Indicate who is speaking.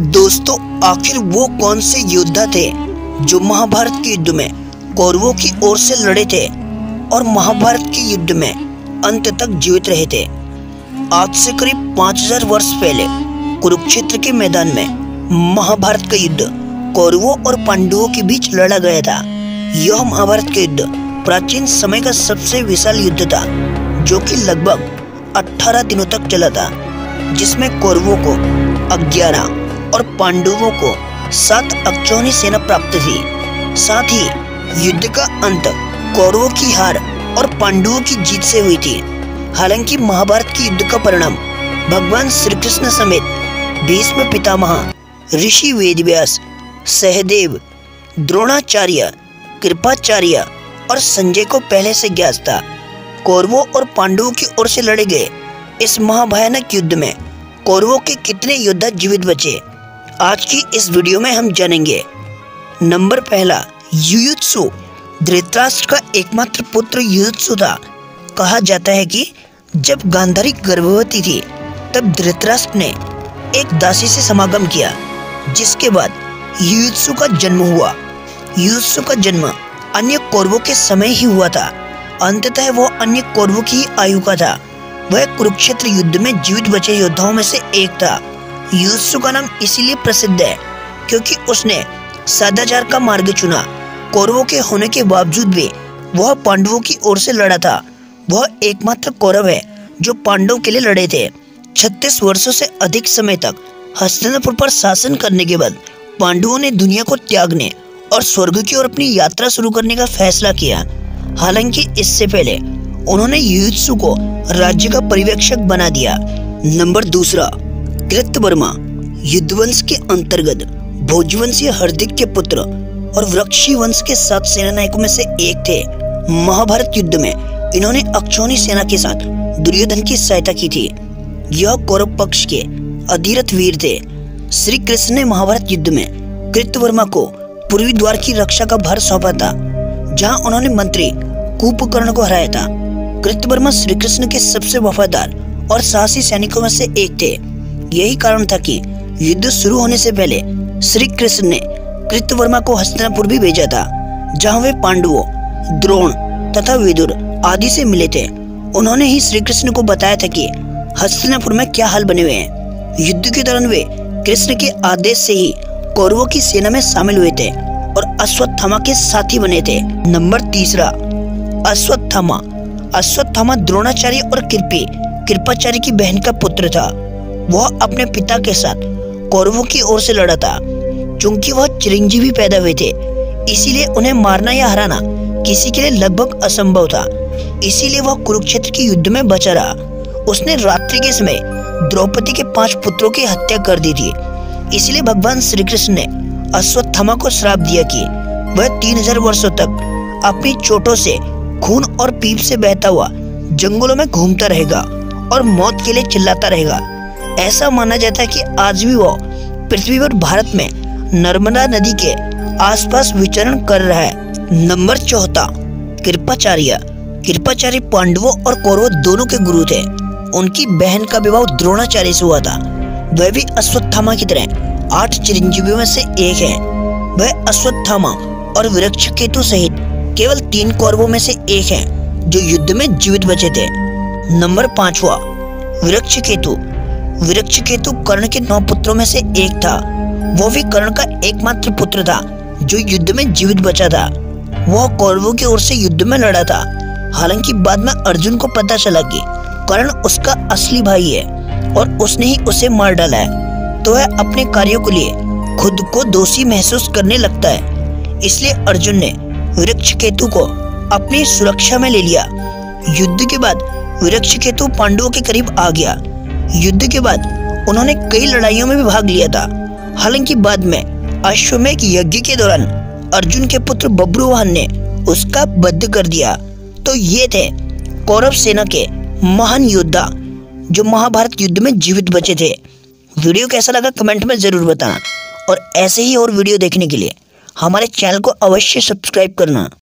Speaker 1: दोस्तों, आखिर वो कौन से योद्धा थे जो महाभारत के युद्ध में कौरवों की ओर से लड़े थे और महाभारत के युद्ध में अंत तक जीवित रहे थे। आज से करीब 5000 वर्ष पहले कुरुक्षेत्र के मैदान में महाभारत का युद्ध कौरवों और पांडवों के बीच लड़ा गया था। यह महाभारत का युद्ध प्राचीन समय का सबसे विशाल युद्ध था, जो कि लगभग 18 दिनों तक चला था, जिसमें कौरवों को 11 और पांडवों को 7 अक्षौहिणी सेना प्राप्त थी। साथ ही युद्ध का अंत कौरवों की हार और पांडवों की जीत से हुई थी। हालांकि महाभारत के युद्ध का परिणाम भगवान श्री कृष्ण समेत भीष्म पितामह, ऋषि वेदव्यास, सहदेव, द्रोणाचार्य, कृपाचार्य और संजय को पहले से ज्ञात था। कौरवों और पांडवों की ओर से लड़े गए इस महाभयानक युद्ध में कौरवों के कितने योद्धा जीवित बचे, आज की इस वीडियो में हम जानेंगे। नंबर पहला, युयुत्सु। धृतराष्ट्र का एकमात्र पुत्र युयुत्सु था। कहा जाता है कि जब गांधारी गर्भवती थी, तब धृतराष्ट्र ने एक दासी से समागम किया, जिसके बाद युयुत्सु का जन्म हुआ। युयुत्सु का जन्म अन्य कौरवों के समय ही हुआ था। अंततः वो अन्य कौरवों की आयु का था। वह कुरुक्षेत्र युद्ध में जीवित बचे योद्धाओं में से एक था। युयुत्सु का नाम इसीलिए प्रसिद्ध है क्योंकि उसने सदाचार का मार्ग चुना। कौरवों के होने के बावजूद भी वह पांडवों की ओर से लड़ा था। वह एकमात्र कौरव है जो पांडवों के लिए लड़े थे। 36 वर्षों से अधिक समय तक हस्तिनापुर पर शासन करने के बाद पांडवों ने दुनिया को त्यागने और स्वर्ग की ओर अपनी यात्रा शुरू करने का फैसला किया। हालांकि इससे पहले उन्होंने युयुत्सु को राज्य का पर्यवेक्षक बना दिया। नंबर दूसरा, कृतवर्मा। युद्धवंश के अंतर्गत भोजवंशीय हार्दिक के पुत्र और वृक्षी वंश के 7 सेनानायकों में से एक थे। महाभारत युद्ध में इन्होंने अक्षौहिणी सेना के साथ दुर्योधन की सहायता की थी। यह कौरव पक्ष के अधीरथ वीर थे। श्री कृष्ण ने महाभारत युद्ध में कृतवर्मा को पूर्वी द्वार की रक्षा का भार सौंपा था, जहां उन्होंने मंत्री कुंभकर्ण को हराया था। कृतवर्मा श्री कृष्ण के सबसे वफादार और साहसी सैनिकों में से एक थे। यही कारण था कि युद्ध शुरू होने से पहले श्री कृष्ण ने कृतवर्मा को हस्तिनापुर भी भेजा था, जहां वे पांडवों, द्रोण तथा विदुर आदि से मिले थे। उन्होंने ही श्री कृष्ण को बताया था कि हस्तिनापुर में क्या हाल बने हुए हैं। युद्ध के दौरान वे कृष्ण के आदेश से ही कौरवों की सेना में शामिल हुए थे और अश्वत्थामा के साथी बने थे। नंबर तीसरा, अश्वत्थामा। अश्वत्थामा द्रोणाचार्य और कृपाचार्य की बहन का पुत्र था। वह अपने पिता के साथ कौरवों की ओर से लड़ा था। चूंकि वह चिरंजीवी पैदा हुए थे, इसीलिए उन्हें मारना या हराना किसी के लिए लगभग असंभव था। इसीलिए वह कुरुक्षेत्र के युद्ध में बचा रहा। उसने रात्रि के समय द्रौपदी के 5 पुत्रों की हत्या कर दी थी। इसलिए भगवान श्री कृष्ण ने अश्वत्थामा को श्राप दिया कि वह 3000 वर्षों तक अपनी चोटों से खून और पीप से बहता हुआ जंगलों में घूमता रहेगा और मौत के लिए चिल्लाता रहेगा। ऐसा माना जाता है कि आज भी वो पृथ्वी पर भारत में नर्मदा नदी के आसपास विचरण कर रहा है। नंबर चौथा, कृपाचार्य। कृपाचार्य पांडवों और कौरवों दोनों के गुरु थे। उनकी बहन का विवाह द्रोणाचार्य से हुआ था। वह भी अश्वत्थामा की तरह 8 चिरंजीवियों में से एक है। वह अश्वत्थामा और वृक्षकेतु सहित केवल 3 कौरवों में से एक है जो युद्ध में जीवित बचे थे। नंबर 5वां, वृक्षकेतु। वृक्षकेतु कर्ण के 9 पुत्रों में से एक था। वो भी कर्ण का एकमात्र पुत्र था जो युद्ध में जीवित बचा था। वह कौरवों की ओर से युद्ध में लड़ा था। हालांकि बाद में अर्जुन को पता चला कि कर्ण उसका असली भाई है और उसने ही उसे मार डाला है, तो वह अपने कार्यों के लिए खुद को दोषी महसूस करने लगता है। इसलिए अर्जुन ने वृक्षकेतु को अपनी सुरक्षा में ले लिया। युद्ध के बाद वृक्षकेतु पांडवों के करीब आ गया। युद्ध के बाद उन्होंने कई लड़ाइयों में भी भाग लिया था। हालांकि बाद में अश्वमेध यज्ञ के दौरान अर्जुन के पुत्र बब्रुवाहन ने उसका वध कर दिया। तो ये थे कौरव सेना के महान योद्धा जो महाभारत युद्ध में जीवित बचे थे। वीडियो कैसा लगा कमेंट में जरूर बताना और ऐसे ही और वीडियो देखने के लिए हमारे चैनल को अवश्य सब्सक्राइब करना।